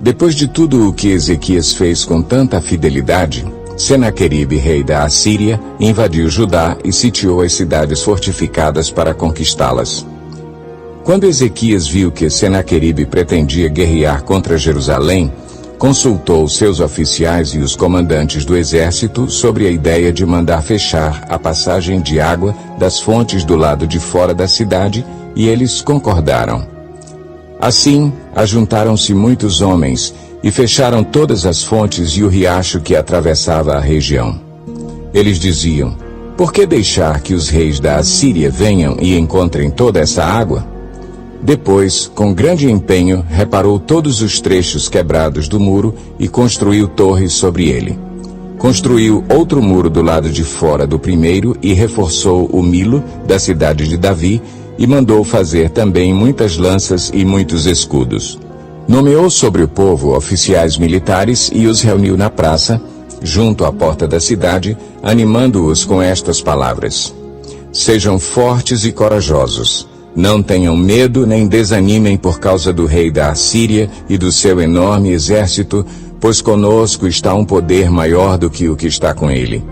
Depois de tudo o que Ezequias fez com tanta fidelidade, Senaqueribe, rei da Assíria, invadiu Judá e sitiou as cidades fortificadas para conquistá-las. Quando Ezequias viu que Senaqueribe pretendia guerrear contra Jerusalém, consultou seus oficiais e os comandantes do exército sobre a ideia de mandar fechar a passagem de água das fontes do lado de fora da cidade, e eles concordaram. Assim, ajuntaram-se muitos homens e fecharam todas as fontes e o riacho que atravessava a região. Eles diziam: por que deixar que os reis da Assíria venham e encontrem toda essa água? Depois, com grande empenho, reparou todos os trechos quebrados do muro e construiu torres sobre ele. Construiu outro muro do lado de fora do primeiro e reforçou o Milo da cidade de Davi e mandou fazer também muitas lanças e muitos escudos. Nomeou sobre o povo oficiais militares e os reuniu na praça, junto à porta da cidade, animando-os com estas palavras: sejam fortes e corajosos. Não tenham medo nem desanimem por causa do rei da Assíria e do seu enorme exército, pois conosco está um poder maior do que o que está com ele.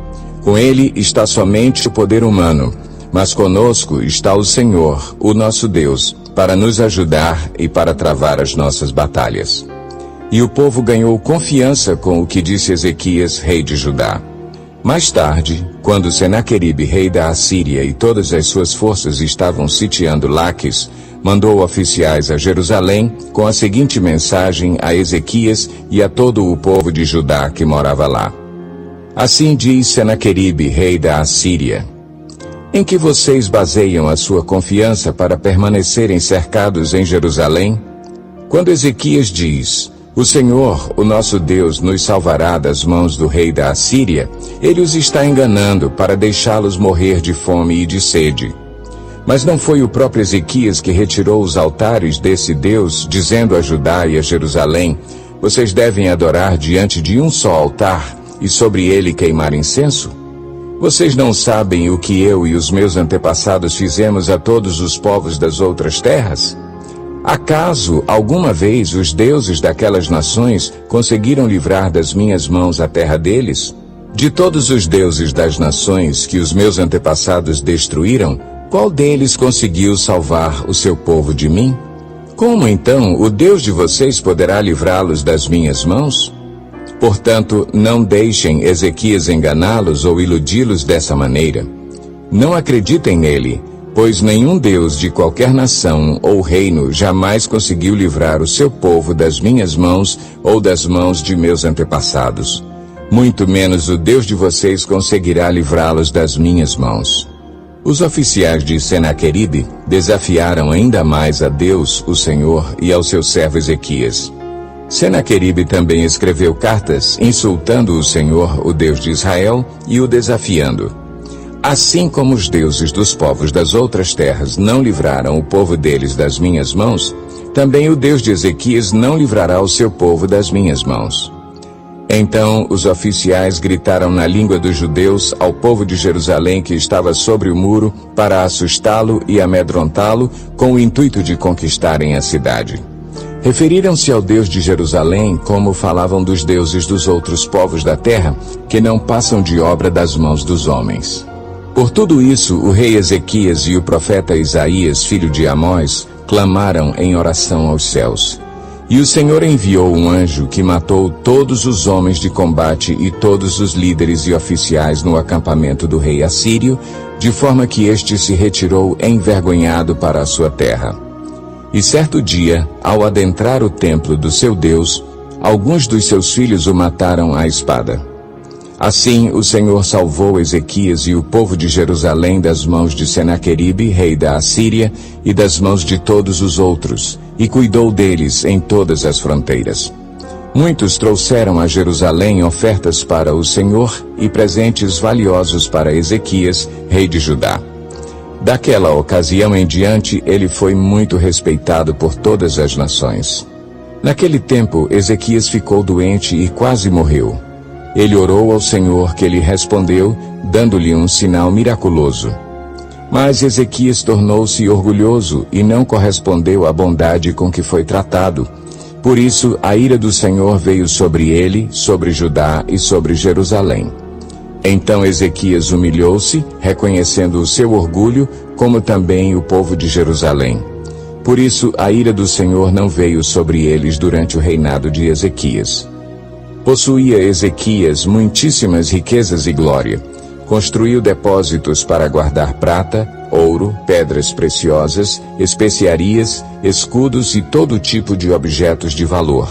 Com ele está somente o poder humano, mas conosco está o Senhor, o nosso Deus, para nos ajudar e para travar as nossas batalhas. E o povo ganhou confiança com o que disse Ezequias, rei de Judá. Mais tarde, quando Senaqueribe, rei da Assíria, e todas as suas forças estavam sitiando Laques, mandou oficiais a Jerusalém com a seguinte mensagem a Ezequias e a todo o povo de Judá que morava lá. Assim diz Senaqueribe, rei da Assíria: em que vocês baseiam a sua confiança para permanecerem cercados em Jerusalém? Quando Ezequias diz: o Senhor, o nosso Deus, nos salvará das mãos do rei da Assíria, ele os está enganando para deixá-los morrer de fome e de sede. Mas não foi o próprio Ezequias que retirou os altares desse Deus, dizendo a Judá e a Jerusalém: vocês devem adorar diante de um só altar e sobre ele queimar incenso? Vocês não sabem o que eu e os meus antepassados fizemos a todos os povos das outras terras? Acaso, alguma vez, os deuses daquelas nações conseguiram livrar das minhas mãos a terra deles? De todos os deuses das nações que os meus antepassados destruíram, qual deles conseguiu salvar o seu povo de mim? Como então o Deus de vocês poderá livrá-los das minhas mãos? Portanto, não deixem Ezequias enganá-los ou iludi-los dessa maneira. Não acreditem nele, pois nenhum Deus de qualquer nação ou reino jamais conseguiu livrar o seu povo das minhas mãos ou das mãos de meus antepassados. Muito menos o Deus de vocês conseguirá livrá-los das minhas mãos. Os oficiais de Senaqueribe desafiaram ainda mais a Deus, o Senhor, e ao seu servo Ezequias. Senaqueribe também escreveu cartas insultando o Senhor, o Deus de Israel, e o desafiando. Assim como os deuses dos povos das outras terras não livraram o povo deles das minhas mãos, também o Deus de Ezequias não livrará o seu povo das minhas mãos. Então os oficiais gritaram na língua dos judeus ao povo de Jerusalém que estava sobre o muro para assustá-lo e amedrontá-lo com o intuito de conquistarem a cidade. Referiram-se ao Deus de Jerusalém como falavam dos deuses dos outros povos da terra, que não passam de obra das mãos dos homens. Por tudo isso, o rei Ezequias e o profeta Isaías, filho de Amós, clamaram em oração aos céus. E o Senhor enviou um anjo que matou todos os homens de combate e todos os líderes e oficiais no acampamento do rei assírio, de forma que este se retirou envergonhado para a sua terra. E certo dia, ao adentrar o templo do seu Deus, alguns dos seus filhos o mataram à espada. Assim, o Senhor salvou Ezequias e o povo de Jerusalém das mãos de Senaqueribe, rei da Assíria, e das mãos de todos os outros, e cuidou deles em todas as fronteiras. Muitos trouxeram a Jerusalém ofertas para o Senhor e presentes valiosos para Ezequias, rei de Judá. Daquela ocasião em diante, ele foi muito respeitado por todas as nações. Naquele tempo, Ezequias ficou doente e quase morreu. Ele orou ao Senhor, que lhe respondeu, dando-lhe um sinal miraculoso. Mas Ezequias tornou-se orgulhoso e não correspondeu à bondade com que foi tratado, Por isso, a ira do Senhor veio sobre ele, sobre Judá e sobre Jerusalém. Então Ezequias humilhou-se, reconhecendo o seu orgulho, como também o povo de Jerusalém. Por isso, a ira do Senhor não veio sobre eles durante o reinado de Ezequias. Possuía Ezequias muitíssimas riquezas e glória. Construiu depósitos para guardar prata, ouro, pedras preciosas, especiarias, escudos e todo tipo de objetos de valor.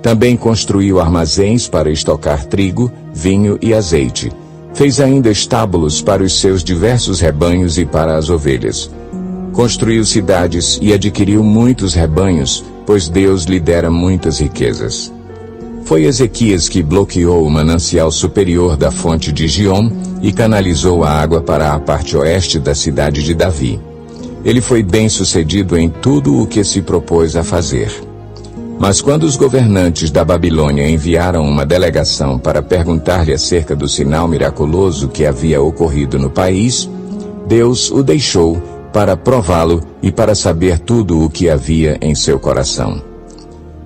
Também construiu armazéns para estocar trigo, vinho e azeite. Fez ainda estábulos para os seus diversos rebanhos e para as ovelhas. Construiu cidades e adquiriu muitos rebanhos, pois Deus lhe dera muitas riquezas. Foi Ezequias que bloqueou o manancial superior da fonte de Giom e canalizou a água para a parte oeste da cidade de Davi. Ele foi bem-sucedido em tudo o que se propôs a fazer. Mas quando os governantes da Babilônia enviaram uma delegação para perguntar-lhe acerca do sinal miraculoso que havia ocorrido no país, Deus o deixou para prová-lo e para saber tudo o que havia em seu coração.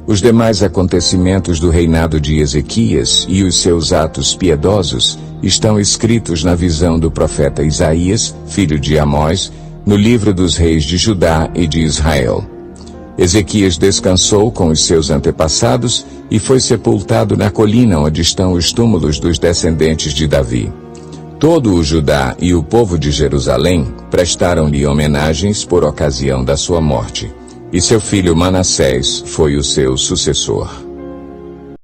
Os demais acontecimentos do reinado de Ezequias e os seus atos piedosos estão escritos na visão do profeta Isaías, filho de Amós, no livro dos reis de Judá e de Israel. Ezequias descansou com os seus antepassados e foi sepultado na colina onde estão os túmulos dos descendentes de Davi. Todo o Judá e o povo de Jerusalém prestaram-lhe homenagens por ocasião da sua morte. E seu filho Manassés foi o seu sucessor.